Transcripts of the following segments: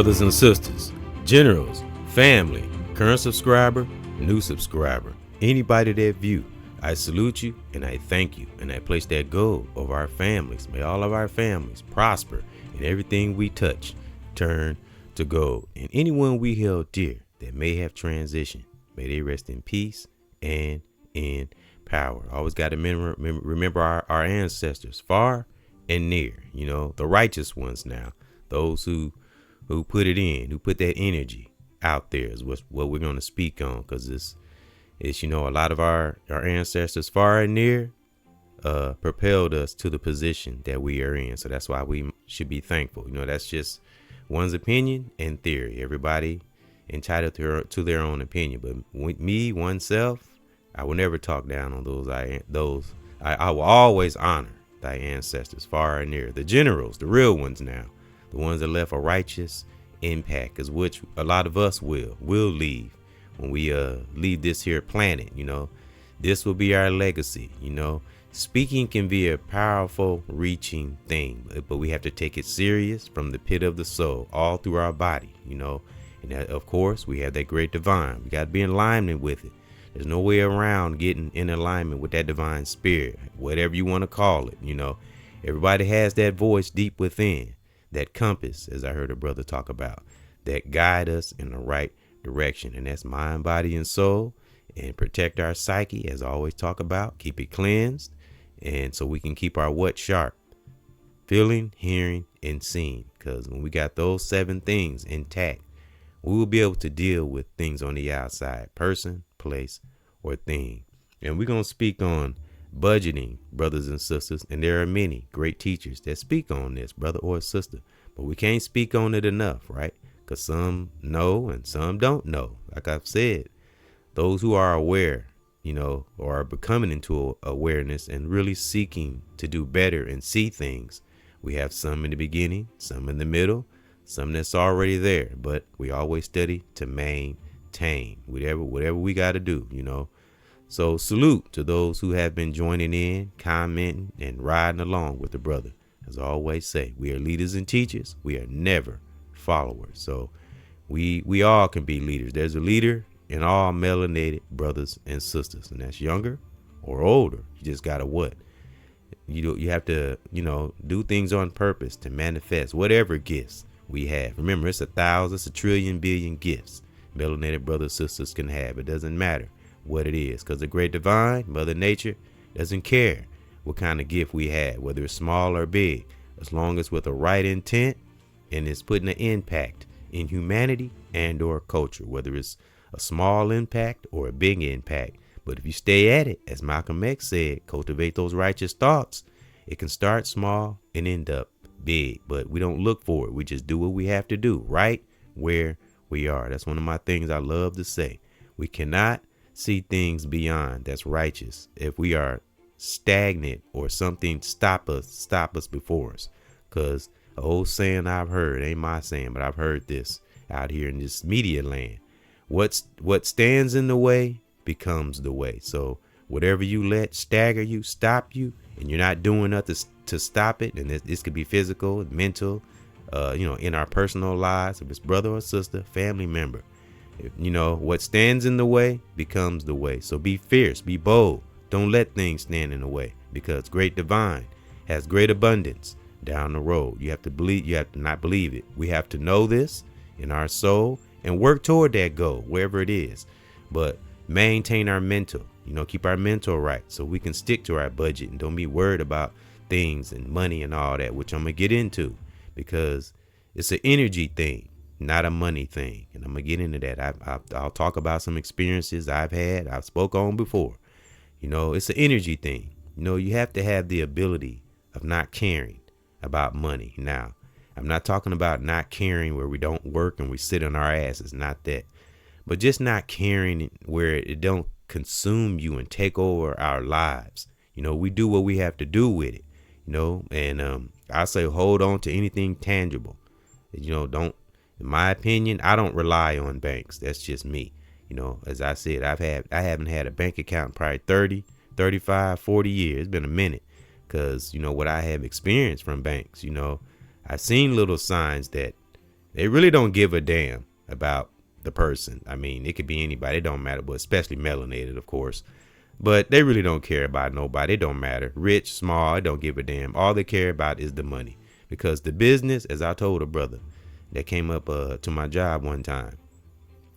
brothers and sisters, generals, family, current subscriber, new subscriber, anybody that view, I salute you and I thank you, and I place that goal of our families. May all of our families prosper and everything we touch turn to gold. And anyone we held dear that may have transitioned, may they rest in peace and in power. Always got to remember our ancestors far and near, the righteous ones now, those who put it in, who put that energy out there is what we're going to speak on, because it's a lot of our ancestors far and near propelled us to the position that we are in. So that's why we should be thankful. That's just one's opinion and theory. Everybody entitled to their own opinion. But with me, oneself, I will never talk down on those. I will always honor thy ancestors far and near. The generals, the real ones now, the ones that left a righteous impact, is which a lot of us will leave when we leave this here planet. This will be our legacy. Speaking can be a powerful reaching thing, but we have to take it serious from the pit of the soul, all through our body. And that, of course, we have that great divine. We got to be in alignment with it. There's no way around getting in alignment with that divine spirit, whatever you want to call it. Everybody has that voice deep within, that compass, as I heard a brother talk about, that guide us in the right direction. And that's mind, body, and soul. And protect our psyche, as I always talk about. Keep it cleansed. And so we can keep our what sharp? Feeling, hearing, and seeing. Because when we got those 7 things intact, we will be able to deal with things on the outside, person, place, or thing. And we're going to speak on budgeting, brothers and sisters. And there are many great teachers that speak on this, brother or sister. But we can't speak on it enough, right? Because some know and some don't know. Like I've said, those who are aware, or are becoming into awareness and really seeking to do better and see things. We have some in the beginning, some in the middle, some that's already there, but we always study to maintain whatever we got to do, So salute to those who have been joining in, commenting, and riding along with the brother. As I always say, we are leaders and teachers. We are never followers. So we all can be leaders. There's a leader in all melanated brothers and sisters, and that's younger or older. You just gotta you have to do things on purpose to manifest whatever gifts we have. Remember, it's 1,000, it's 1,000,000,000,000 billion gifts melanated brothers and sisters can have. It doesn't matter what it is, because the great divine, Mother Nature, doesn't care what kind of gift we have, whether it's small or big, as long as with the right intent and it's putting an impact in humanity and or culture, whether it's a small impact or a big impact. But if you stay at it, as Malcolm X said, cultivate those righteous thoughts, it can start small and end up big. But we don't look for it. We just do what we have to do right where we are. That's one of my things I love to say. We cannot see things beyond that's righteous if we are stagnant or something stop us before us. Because an old saying I've heard, ain't my saying, but I've heard this out here in this media land. What stands in the way becomes the way. So whatever you let stagger you, stop you, and you're not doing nothing to stop it, and this could be physical, mental, in our personal lives, if it's brother or sister, family member, what stands in the way becomes the way. So be fierce, be bold. Don't let things stand in the way, because great divine has great abundance down the road. You have to believe, you have to not believe it. We have to know this in our soul and work toward that goal, wherever it is. But maintain our mental, keep our mental right, so we can stick to our budget and don't be worried about things and money and all that, which I'm going to get into, because it's an energy thing, not a money thing. And I'm going to get into that. I'll talk about some experiences I've spoke on before. It's an energy thing. You have to have the ability of not caring about money. Now, I'm not talking about not caring where we don't work and we sit on our asses, not that, but just not caring where it don't consume you and take over our lives. We do what we have to do with it, and I say hold on to anything tangible. Don't, in my opinion, I don't rely on banks. That's just me. As I said, I haven't had a bank account in probably 30, 35, 40 years. It's been a minute, because what I have experienced from banks, I've seen little signs that They really don't give a damn about the person. I mean, it could be anybody. It don't matter, but especially melanated, of course. But they really don't care about nobody. It don't matter. Rich, small, it don't give a damn. All they care about is the money. Because the business, as I told a brother that came up to my job one time,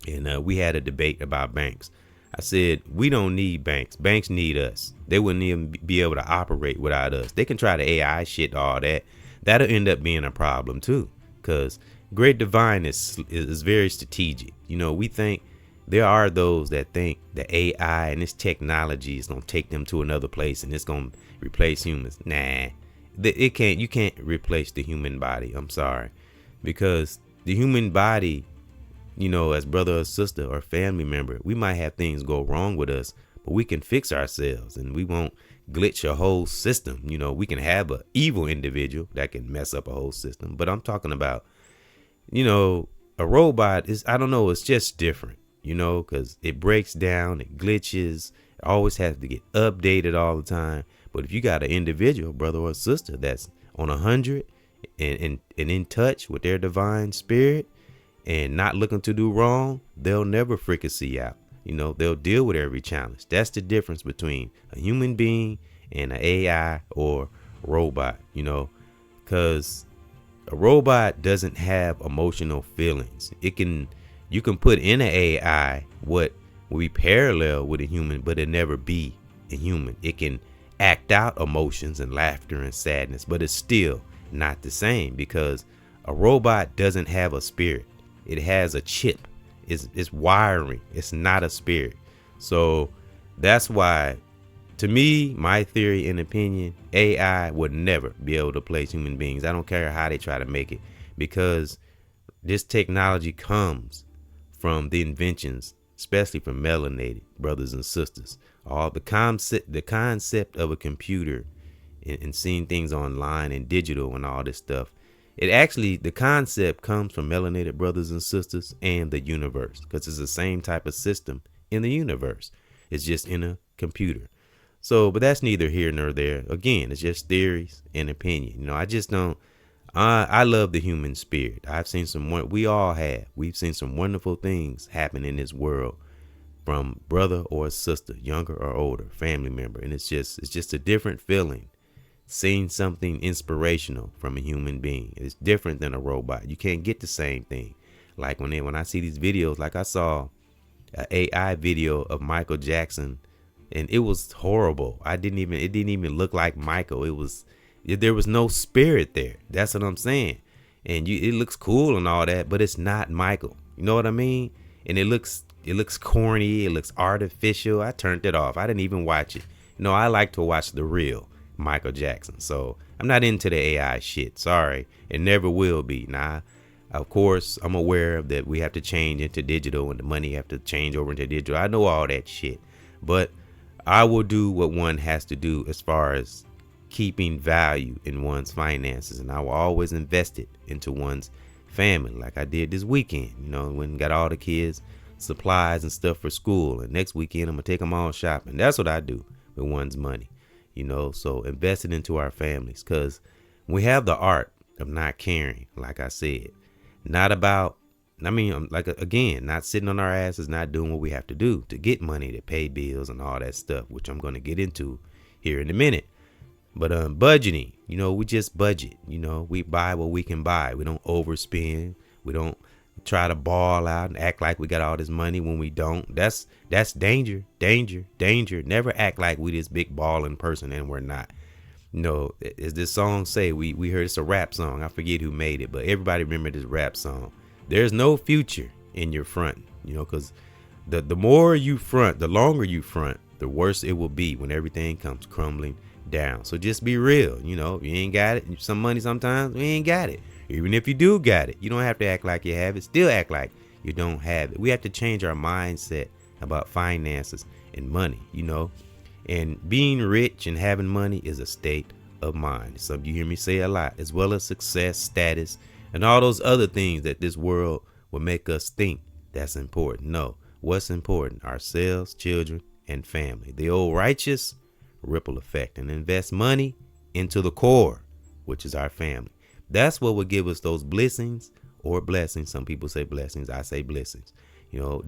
and we had a debate about banks. I said, we don't need banks. Banks need us. They wouldn't even be able to operate without us. They can try the AI shit, all that. That'll end up being a problem too. Because Great Divine is very strategic. You know, we think there are those that think the AI and this technology is going to take them to another place and it's going to replace humans. Nah, it can't. You can't replace the human body. I'm sorry. Because the human body, you know, as brother or sister or family member, we might have things go wrong with us, but we can fix ourselves and we won't glitch a whole system. You know, we can have an evil individual that can mess up a whole system. But I'm talking about, you know, a robot is, I don't know, it's just different, you know, because it breaks down, it glitches, it always has to get updated all the time. But if you got an individual, brother or sister, that's on 100 and in touch with their divine spirit, and not looking to do wrong, they'll never fricassee out. You know, they'll deal with every challenge. That's the difference between a human being and an AI or robot, you know, because a robot doesn't have emotional feelings. You can put in an AI what will be parallel with a human, but it never be a human. It can act out emotions and laughter and sadness, but it's still not the same because a robot doesn't have a spirit. It has a chip. It's wiring. It's not a spirit. So that's why, to me, my theory and opinion, AI would never be able to replace human beings. I don't care how they try to make it, because this technology comes from the inventions, especially from melanated brothers and sisters. All the concept of a computer and seeing things online and digital and all this stuff. The concept comes from melanated brothers and sisters and the universe, because it's the same type of system in the universe. It's just in a computer. So, but that's neither here nor there. Again, it's just theories and opinion. You know, I just don't, I love the human spirit. I've seen we all have. We've seen some wonderful things happen in this world from brother or sister, younger or older, family member. And it's just a different feeling. Seeing something inspirational from a human being. It's different than a robot. You can't get the same thing. Like when I see these videos, like I saw an AI video of Michael Jackson, and it was horrible. It didn't even look like Michael. There was no spirit there. That's what I'm saying. And it looks cool and all that, but it's not Michael. You know what I mean? And it looks corny. It looks artificial. I turned it off. I didn't even watch it. You know, I like to watch the real Michael Jackson. So I'm not into the AI shit. Sorry. It never will be. Nah, of course, I'm aware that we have to change into digital and the money have to change over into digital. I know all that shit. But I will do what one has to do as far as keeping value in one's finances. And I will always invest it into one's family, like I did this weekend. You know, when got all the kids supplies and stuff for school. And next weekend, I'm going to take them all shopping. That's what I do with one's money. You know, so invest it into our families, because we have the art of not caring, like I said, not sitting on our asses, not doing what we have to do to get money to pay bills and all that stuff, which I'm going to get into here in a minute. But budgeting, you know, we just budget, you know, we buy what we can buy. We don't overspend. We don't try to ball out and act like we got all this money when we don't. That's danger. Never act like we this big balling person and we're not. You know, as this song say, we heard it's a rap song. I forget who made it, but everybody remember this rap song. There's no future in your front, you know, because the more you front, the longer you front, the worse it will be when everything comes crumbling down. So just be real. You know, if you ain't got it, some money sometimes, we ain't got it. Even if you do got it, you don't have to act like you have it. Still act like you don't have it. We have to change our mindset about finances and money, you know. And being rich and having money is a state of mind. Something you hear me say a lot, as well as success, status, and all those other things that this world will make us think that's important. No, what's important? Ourselves, children, and family. The old righteous ripple effect, and invest money into the core, which is our family. That's what will give us those blessings or blessings. Some people say blessings. I say blessings.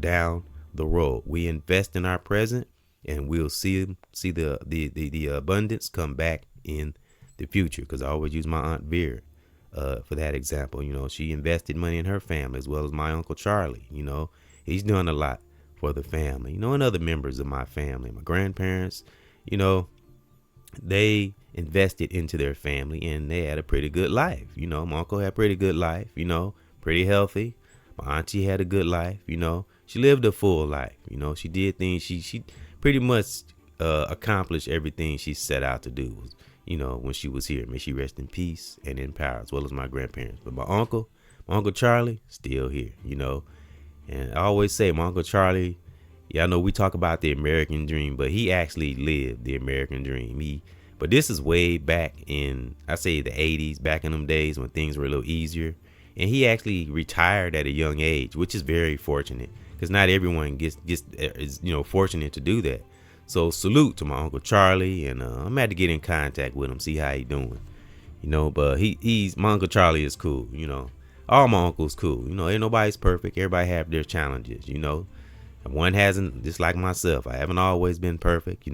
Down the road, we invest in our present, and we'll see the abundance come back in the future. Because I always use my Aunt Vera for that example. She invested money in her family, as well as my Uncle Charlie. He's done a lot for the family. And other members of my family, my grandparents. They invested into their family, and they had a pretty good life. My uncle had a pretty good life, pretty healthy. My auntie had a good life, she lived a full life. She did things. She pretty much accomplished everything she set out to do, when she was here. May she rest in peace and in power, as well as my grandparents. But my Uncle Charlie, still here, and I always say my Uncle Charlie, I know we talk about the American dream, but he actually lived the American dream. But this is way back in, I say, the 80s, back in them days when things were a little easier. And he actually retired at a young age, which is very fortunate, because not everyone is fortunate to do that. So salute to my Uncle Charlie, and I'm had to get in contact with him, see how he doing. But my Uncle Charlie is cool. All my uncles cool. Ain't nobody's perfect. Everybody have their challenges. One hasn't, just like myself. I haven't always been perfect.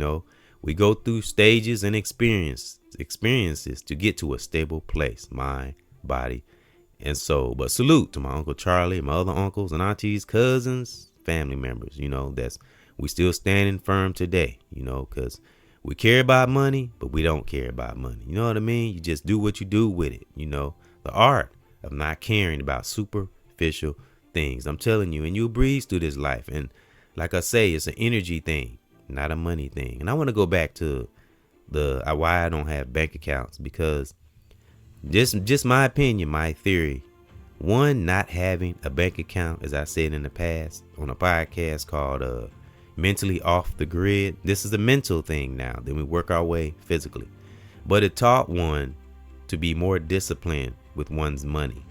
We go through stages and experiences to get to a stable place, mind, body, and soul. But salute to my Uncle Charlie, my other uncles and aunties, cousins, family members. We still standing firm today. Because we care about money, but we don't care about money. You know what I mean? You just do what you do with it. The art of not caring about superficial things. I'm telling you, and you'll breeze through this life. And like I say, it's an energy thing, not a money thing. And I want to go back to why I don't have bank accounts, because just my opinion, my theory, one, not having a bank account, as I said in the past on a podcast called Mentally Off the Grid. This is a mental thing now. Then we work our way physically. But it taught one to be more disciplined with one's money,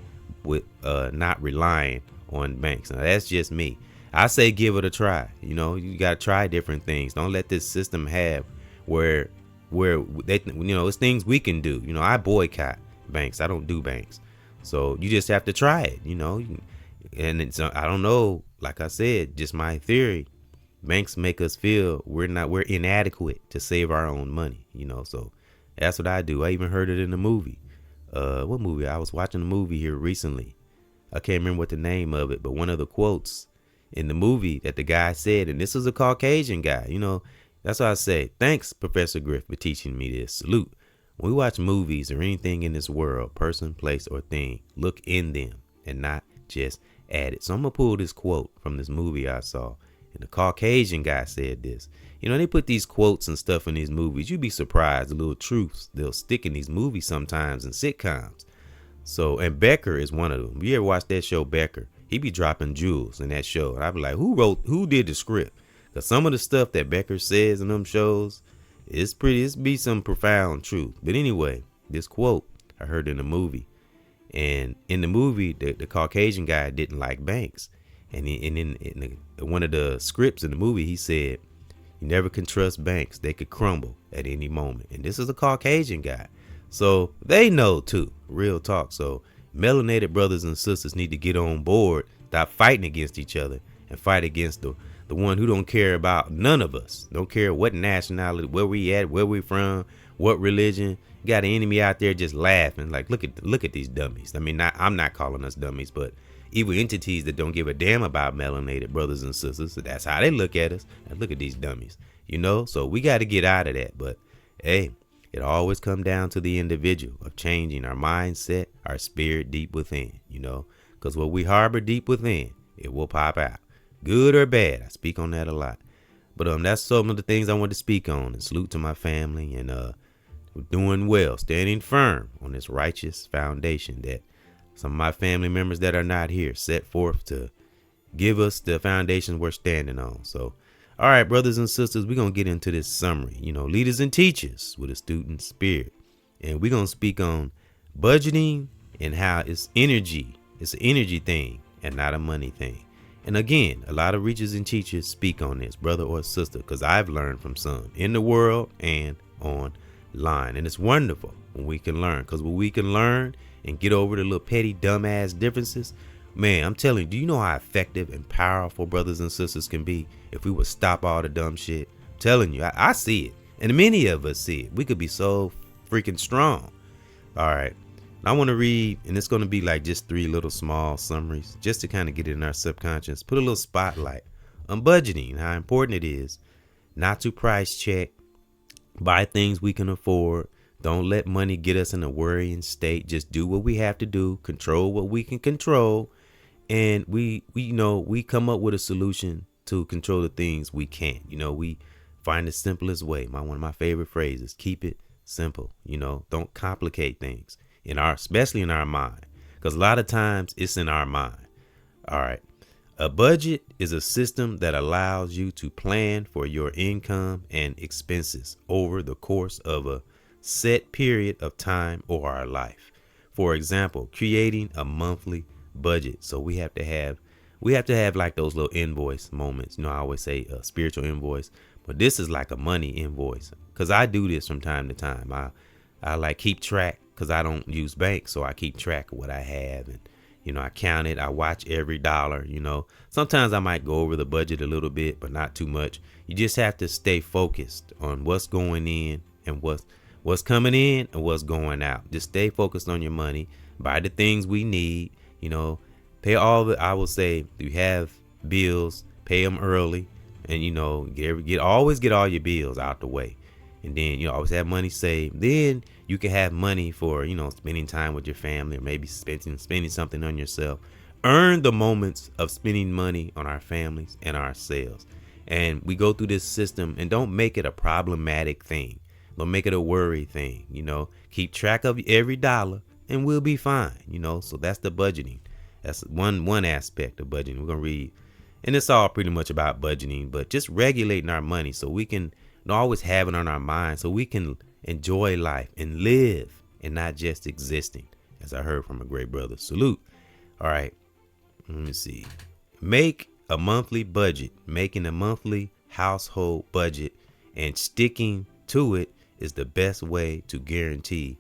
with not relying on banks. Now that's just me. I say give it a try. You got to try different things. Don't let this system have where they, it's things we can do. I boycott banks. I don't do banks. So you just have to try it, and it's, I don't know, like I said, just my theory. Banks make us feel we're inadequate to save our own money, so that's what I do. I even heard it in the movie. What movie? I was watching a movie here recently. I can't remember what the name of it, but one of the quotes in the movie that the guy said, and this was a Caucasian guy, that's why I say, thanks, Professor Griff, for teaching me this. Salute. When we watch movies or anything in this world, person, place, or thing, look in them and not just at it. So I'm going to pull this quote from this movie I saw. And the Caucasian guy said this. They put these quotes and stuff in these movies. You'd be surprised the little truths they'll stick in these movies sometimes in sitcoms. So, and Becker is one of them. You ever watch that show, Becker? He be dropping jewels in that show. And I'd be like, who did the script? Because some of the stuff that Becker says in them shows, it's be some profound truth. But anyway, this quote I heard in the movie. And in the movie, the Caucasian guy didn't like banks. And in one of the scripts in the movie, he said, you never can trust banks. They could crumble at any moment. And this is a Caucasian guy. So they know too, real talk. So melanated brothers and sisters need to get on board, stop fighting against each other, and fight against the one who don't care about none of us. Don't care what nationality, where we at, where we from, what religion. You got an enemy out there just laughing like, look at these dummies. I mean, I'm not calling us dummies, but evil entities that don't give a damn about melanated brothers and sisters. So that's how they look at us. And look at these dummies, So we got to get out of that. But hey, it always come down to the individual of changing our mindset, our spirit deep within, because what we harbor deep within, it will pop out, good or bad. I speak on that a lot. But that's some of the things I want to speak on. And salute to my family, and we're doing well, standing firm on this righteous foundation that some of my family members that are not here set forth to give us the foundation we're standing on. So, all right, brothers and sisters, we're going to get into this summary, leaders and teachers with a student spirit. And we're going to speak on budgeting and how it's energy. It's an energy thing and not a money thing. And again, a lot of reachers and teachers speak on this, brother or sister, because I've learned from some in the world and online. line. And it's wonderful when we can learn, because when we can learn and get over the little petty dumbass differences, man, I'm telling you, do you know how effective and powerful brothers and sisters can be if we would stop all the dumb shit? I'm telling you, I see it, and many of us see it. We could be so freaking strong. All right, I want to read, and it's going to be like just 3 little small summaries just to kind of get it in our subconscious, put a little spotlight on budgeting, how important it is not to price check, buy things we can afford. Don't let money get us in a worrying state. Just do what we have to do, control what we can control, and we come up with a solution to control the things we can't. We find the simplest way. One of my favorite phrases: keep it simple. Don't complicate things especially in our mind, because a lot of times it's in our mind. All right. A budget is a system that allows you to plan for your income and expenses over the course of a set period of time or our life. For example, creating a monthly budget. So we have to have like those little invoice moments. I always say a spiritual invoice, but this is like a money invoice, because I do this from time to time. I like keep track, because I don't use banks, so I keep track of what I have, and I count it. I watch every dollar. Sometimes I might go over the budget a little bit, but not too much. You just have to stay focused on what's going in and what's coming in and what's going out. Just stay focused on your money. Buy the things we need. Pay I will say, you have bills, pay them early, and always get all your bills out the way. And then always have money saved. Then you can have money for spending time with your family, or maybe spending something on yourself. Earn the moments of spending money on our families and ourselves. And we go through this system, and don't make it a problematic thing. Don't make it a worry thing. Keep track of every dollar, and we'll be fine. So that's the budgeting. That's one aspect of budgeting. We're gonna read, and it's all pretty much about budgeting, but just regulating our money so we can always have it on our mind, so we can enjoy life and live, and not just existing, as I heard from a great brother. Salute. All right, let me see. Make a monthly budget. Making a monthly household budget and sticking to it is the best way to guarantee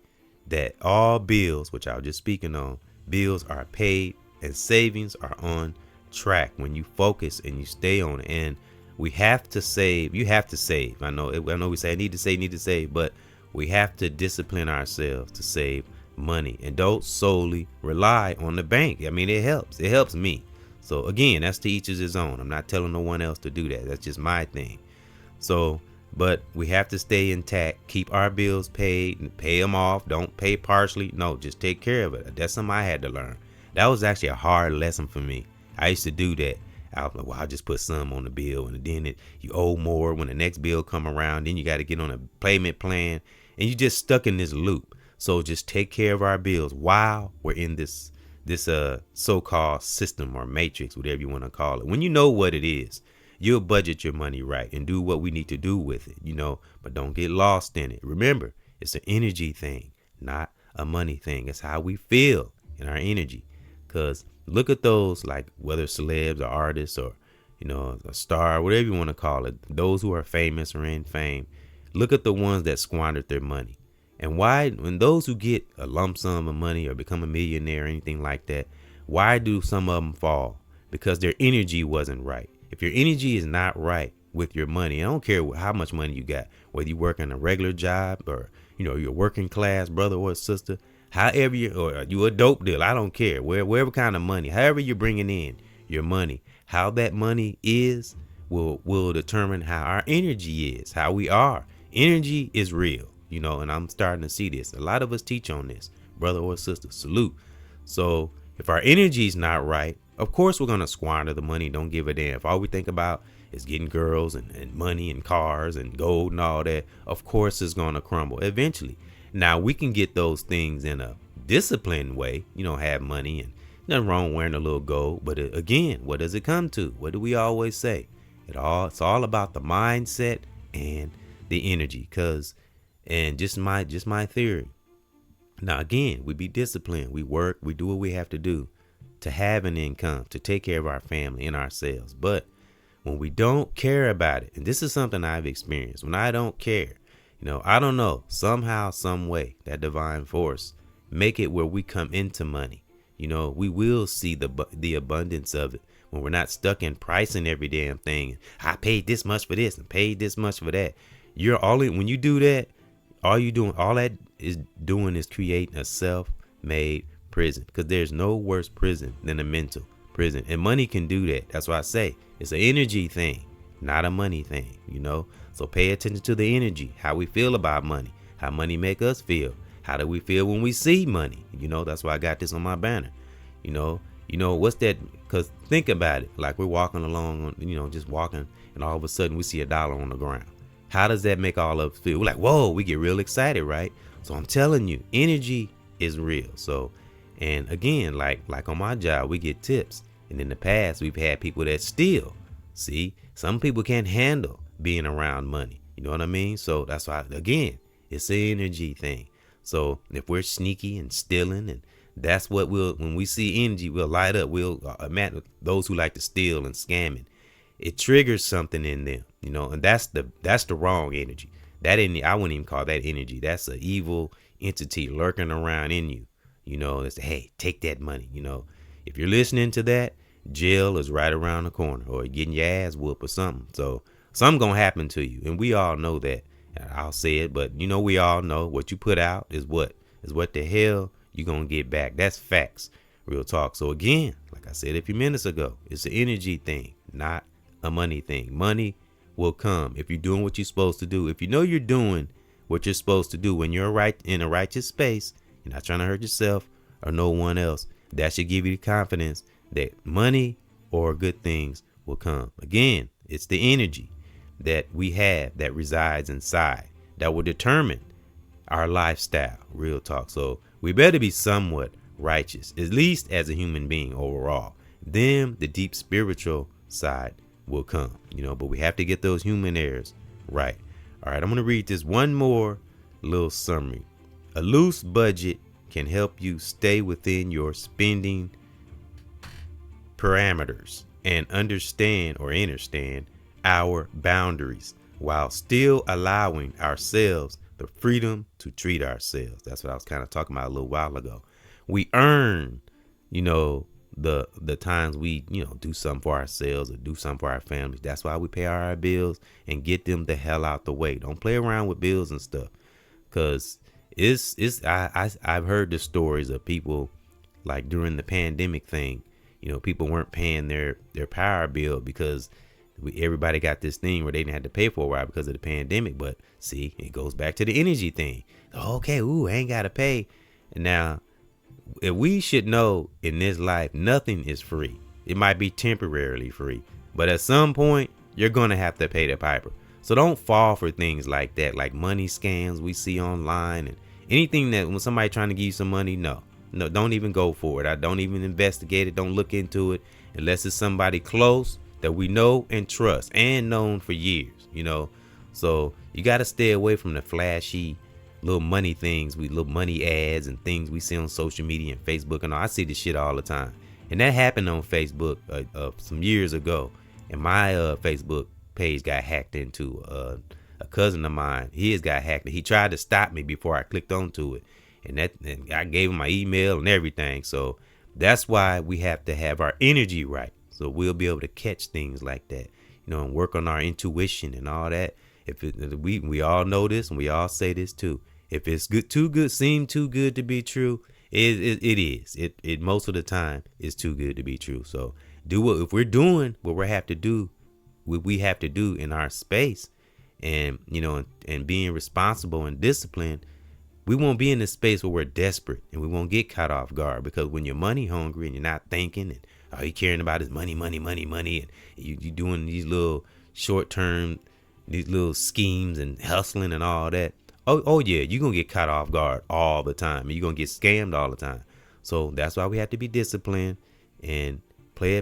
that all bills, which I was just speaking on, bills are paid and savings are on track when you focus and you stay on it. And we have to save. You have to save. I know we say I need to save, but we have to discipline ourselves to save money, and don't solely rely on the bank. I mean, it helps me. So again, that's to each his own. I'm not telling no one else to do that. That's just my thing. So, but we have to stay intact, keep our bills paid and pay them off. Don't pay partially. No, just take care of it. That's something I had to learn. That was actually a hard lesson for me. I used to do that. I was like, well, I'll just put some on the bill, and then you owe more when the next bill come around. Then you got to get on a payment plan, and you just stuck in this loop. So just take care of our bills while we're in this so-called system or matrix, whatever you want to call it. When you know what it is, you'll budget your money right and do what we need to do with it, but don't get lost in it. Remember, it's an energy thing, not a money thing. It's how we feel in our energy. Because look at those, like whether celebs or artists or, a star, whatever you want to call it, those who are famous or in fame. Look at the ones that squandered their money. And why, when those who get a lump sum of money or become a millionaire or anything like that, why do some of them fall? Because their energy wasn't right. If your energy is not right with your money, I don't care how much money you got, whether you work in a regular job or, you're working class brother or sister, however you a dope deal, I don't care. Wherever kind of money, however you're bringing in your money, how that money is will determine how our energy is, how we are. Energy is real, and I'm starting to see this. A lot of us teach on this, brother or sister. Salute. So if our energy is not right, of course we're going to squander the money. Don't give a damn. If all we think about is getting girls and money and cars and gold and all that, of course it's going to crumble eventually. Now we can get those things in a disciplined way, have money, and nothing wrong wearing a little gold. But again, what does it come to? What do we always say? It's all about the mindset and the energy. And just my theory. Now again, we be disciplined. We work. We do what we have to do to have an income, to take care of our family and ourselves. But when we don't care about it, and this is something I've experienced, when I don't care, I don't know, somehow, some way, that divine force make it where we come into money. We will see the abundance of it when we're not stuck in pricing every damn thing. I paid this much for this and paid this much for that. When you do that, all that is doing is creating a self-made prison, because there's no worse prison than a mental prison, and money can do that. That's why I say it's an energy thing, not a money thing. So pay attention to the energy, how we feel about money, how money make us feel, how do we feel when we see money. That's why I got this on my banner. What's that? Because think about it, like we're walking along, just walking, and all of a sudden we see $1 on the ground. How does that make all of us feel? We're like, whoa, we get real excited, right? So I'm telling you, energy is real. So, and again, like on my job, we get tips. And in the past, we've had people that steal. See, some people can't handle being around money. You know what I mean? So that's why, again, it's an energy thing. So if we're sneaky and stealing, and that's what when we see energy, we'll light up. We'll imagine those who like to steal and scamming. It triggers something in them, and that's the wrong energy. I wouldn't even call that energy. That's an evil entity lurking around in you. It's hey, take that money. If you're listening to that, jail is right around the corner, or getting your ass whooped or something. So something gonna happen to you, and we all know that. I'll say it, but we all know what you put out is what the hell you gonna get back. That's facts, real talk. So again, like I said a few minutes ago, it's an energy thing, not a money thing. Money will come if you're doing what you're supposed to do. If you're doing what you're supposed to do when you're in a righteous space, you're not trying to hurt yourself or no one else, that should give you the confidence that money or good things will come. Again, it's the energy that we have that resides inside that will determine our lifestyle, real talk. So we better be somewhat righteous, at least as a human being overall. Then the deep spiritual side will come, but we have to get those human errors right. All right, I'm going to read this one more little summary. A loose budget can help you stay within your spending parameters and understand our boundaries while still allowing ourselves the freedom to treat ourselves. That's what I was kind of talking about a little while ago. We earn, the times we, do something for ourselves or do something for our families. That's why we pay our bills and get them the hell out the way. Don't play around with bills and stuff, because I've heard the stories of people like during the pandemic thing. People weren't paying their power bill because everybody got this thing where they didn't have to pay for a while because of the pandemic. But see, it goes back to the energy thing. Okay, I ain't got to pay. And now, if we should know in this life, nothing is free. It might be temporarily free, but at some point, you're going to have to pay the piper. So don't fall for things like that, like money scams we see online and anything that when somebody trying to give you some money, no, don't even go for it. I don't even investigate it. Don't look into it unless it's somebody close that we know and trust and known for years, So you got to stay away from the flashy little money things, little money ads and things we see on social media and Facebook and all. I see this shit all the time. And that happened on Facebook some years ago. And my Facebook page got hacked into. A cousin of mine, his got hacked. He tried to stop me before I clicked onto it. And I gave him my email and everything. So that's why we have to have our energy right. So we'll be able to catch things like that, and work on our intuition and all that. We all know this, and we all say this too. If it's seem too good to be true, it is. It most of the time is too good to be true. So if we're doing what we have to do in our space, and and being responsible and disciplined, we won't be in a space where we're desperate and we won't get caught off guard. Because when you're money hungry and you're not thinking, and all you caring about is money, and you doing these little short term, these little schemes and hustling and all that. Oh yeah, you're going to get caught off guard all the time. And you're going to get scammed all the time. So that's why we have to be disciplined and pay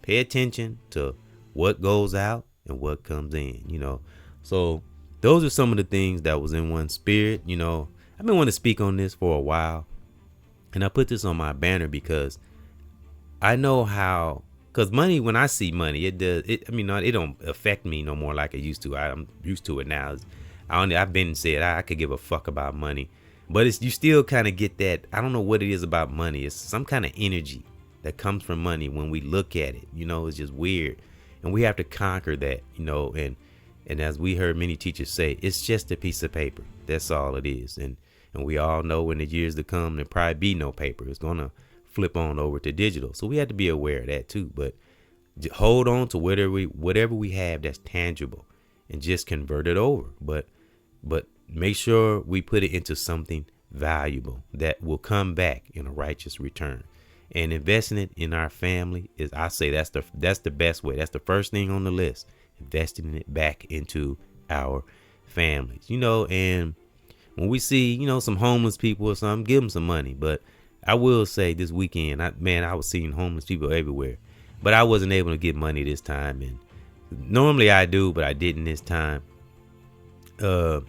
attention to what goes out and what comes in, So those are some of the things that was in one spirit. I've been wanting to speak on this for a while. And I put this on my banner because I know how, because money, when I see money, it don't affect me no more like it used to. I'm used to it now. I've been said I could give a fuck about money, but you still kind of get that. I don't know what it is about money. It's some kind of energy that comes from money when we look at it. It's just weird, and we have to conquer that. And as we heard many teachers say, it's just a piece of paper. That's all it is. And we all know in the years to come, there'll probably be no paper. It's gonna flip on over to digital. So we have to be aware of that too. But hold on to whatever we have that's tangible, and just convert it over. But make sure we put it into something valuable that will come back in a righteous return. And investing it in our family is, I say, that's the best way. That's the first thing on the list. Investing it back into our families. And when we see, some homeless people or something, give them some money. But I will say this weekend, I was seeing homeless people everywhere, but I wasn't able to get money this time. And normally I do, but I didn't this time. And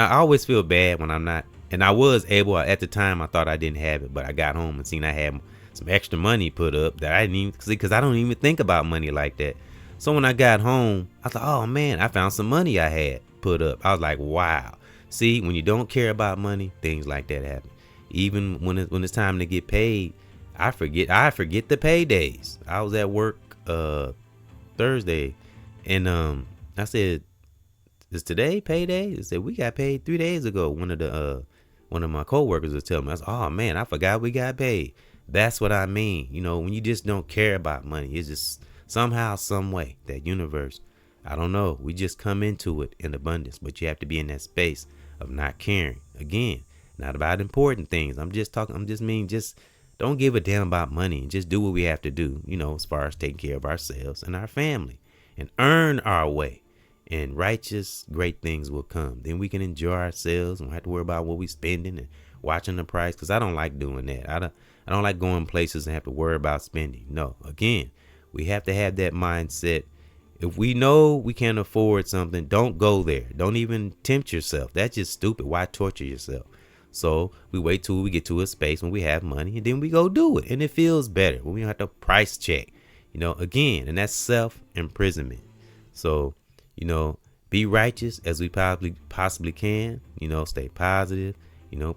I always feel bad when I'm not. And I was able, at the time, I thought I didn't have it, but I got home and seen I had some extra money put up that I didn't even see, because I don't even think about money like that. So when I got home, I thought, oh man, I found some money I had put up. I was like, wow. See, when you don't care about money, things like that happen. Even when it's time to get paid, I forget the paydays. I was at work Thursday, and I said, is today payday? They said, we got paid 3 days ago. One of my coworkers was telling me, I said, oh man, I forgot we got paid. That's what I mean. When you just don't care about money, it's just somehow, some way, that universe, I don't know, we just come into it in abundance. But you have to be in that space of not caring. Again, not about important things. Just don't give a damn about money, and just do what we have to do, as far as taking care of ourselves and our family, and earn our way. And righteous, great things will come. Then we can enjoy ourselves and don't have to worry about what we're spending and watching the price. Because I don't like doing that. I don't like going places and have to worry about spending. No, again, we have to have that mindset. If we know we can't afford something, don't go there. Don't even tempt yourself. That's just stupid. Why torture yourself? So we wait till we get to a space when we have money, and then we go do it. And it feels better when we don't have to price check. Again, and that's self-imprisonment. So, be righteous as we possibly can, stay positive,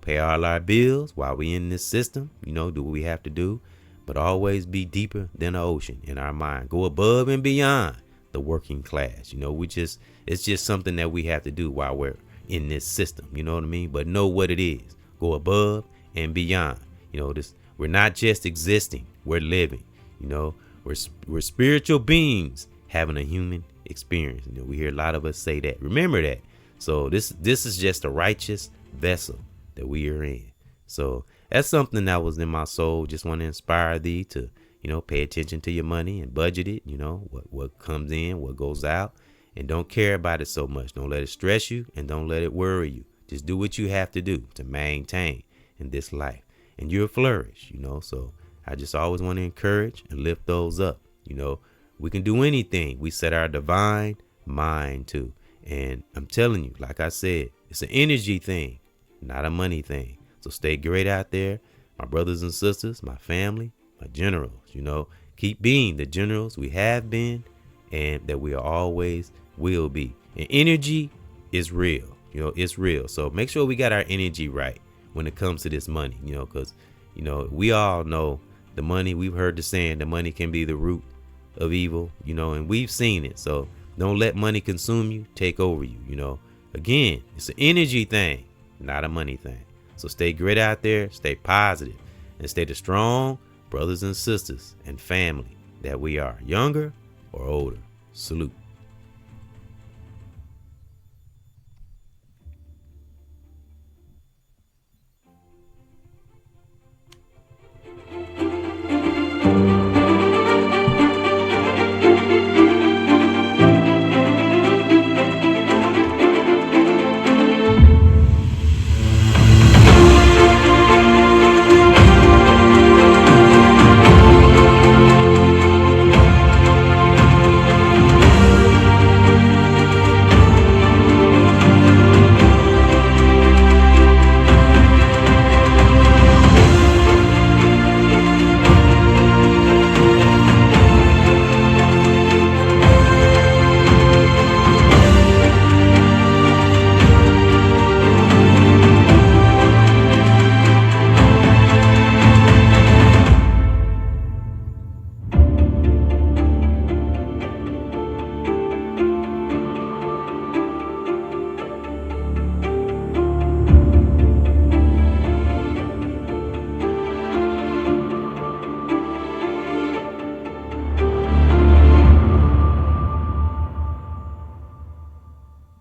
pay all our bills while we in this system, do what we have to do, but always be deeper than the ocean in our mind. Go above and beyond the working class. It's just something that we have to do while we're in this system. You know what I mean? But know what it is. Go above and beyond. We're not just existing, we're living. We're spiritual beings having a human experience. We hear a lot of us say that. Remember that. So this is just a righteous vessel that we are in. So that's something that was in my soul. Just want to inspire thee to, pay attention to your money and budget it. What comes in, what goes out, and don't care about it so much. Don't let it stress you, and don't let it worry you. Just do what you have to do to maintain in this life, and you'll flourish. So I just always want to encourage and lift those up. We can do anything we set our divine mind to. And I'm telling you, like I said, it's an energy thing, not a money thing. So stay great out there, my brothers and sisters, my family, my generals. Keep being the generals we have been, and that we always will be. And energy is real. It's real. So make sure we got our energy right when it comes to this money, because, we all know the money. We've heard the saying, the money can be the root of evil, and we've seen it. So don't let money consume you, take over you. Again, it's an energy thing, not a money thing. So stay great out there, stay positive, and stay the strong brothers and sisters and family that we are, younger or older. Salute.